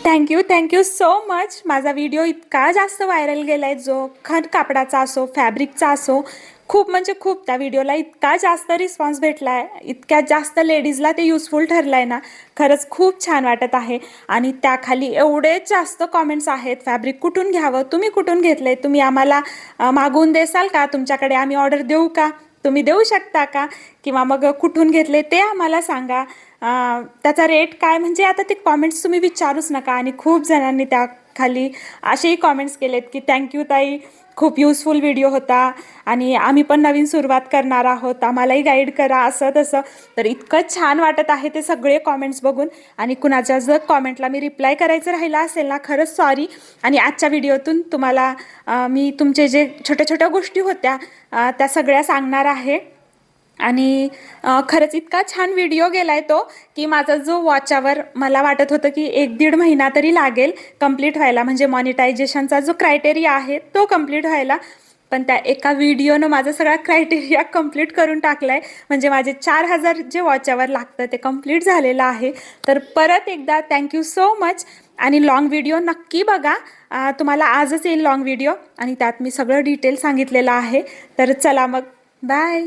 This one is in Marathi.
Thank you so much. माझा व्हिडिओ इतका जास्त व्हायरल गेलाय, जो खण कापडाचा असो, फॅब्रिकचा असो, खूप म्हणजे खूप त्या व्हिडिओला इतका जास्त रिस्पॉन्स भेटला आहे, इतक्या जास्त लेडीजला ते युजफुल ठरलं आहे ना, खरंच खूप छान वाटत आहे. आणि त्याखाली एवढे जास्त कॉमेंट्स आहेत, फॅब्रिक कुठून घ्यावं, तुम्ही कुठून घेतलं आहे, तुम्ही आम्हाला मागवून देसाल का, तुमच्याकडे आम्ही ऑर्डर देऊ का, तुम्ही देऊ शकता का, किंवा मग कुठून घेतले ते आम्हाला सांगा, त्याचा रेट काय. म्हणजे आता ते कॉमेंट्स तुम्ही विचारूच नका. आणि खूप जणांनी त्या खाली असेही कॉमेंट्स केलेत की थँक्यू ताई, खूप युजफुल व्हिडिओ होता आणि आम्ही पण नवीन सुरुवात करणार आहोत, आम्हालाही गाईड करा, असं तसं. तर इतकं छान वाटत आहे ते सगळे कॉमेंट्स बघून. आणि कुणाच्या जर कॉमेंटला मी रिप्लाय करायचं राहिला असेल ना, खरंच सॉरी. आणि आजच्या व्हिडिओतून तुम्हाला मी तुमचे जे छोट्या छोट्या गोष्टी होत्या त्या सगळ्या सांगणार आहे. आणि खरंच इतका छान व्हिडिओ गेलाय तो, की माझा जो वॉचवर मला वाटत होतं की 1-1.5 महिना तरी लागेल कंप्लीट व्हायला, म्हणजे मॉनिटायझेशनचा जो क्रायटेरिया आहे तो कंप्लीट व्हायला. पण त्या एका व्हिडिओनं माझा सगळा क्रायटेरिया कंप्लीट करून टाकलाय. म्हणजे माझे 4,000 जे वॉचवर लागतं ते कंप्लीट झालेलं आहे. तर परत एकदा थँक्यू सो मच. आणि लॉंग व्हिडिओ नक्की बघा, तुम्हाला आजच येईल लॉंग व्हिडिओ, आणि त्यात मी सगळं डिटेल सांगितलेलं आहे. तर चला मग, बाय.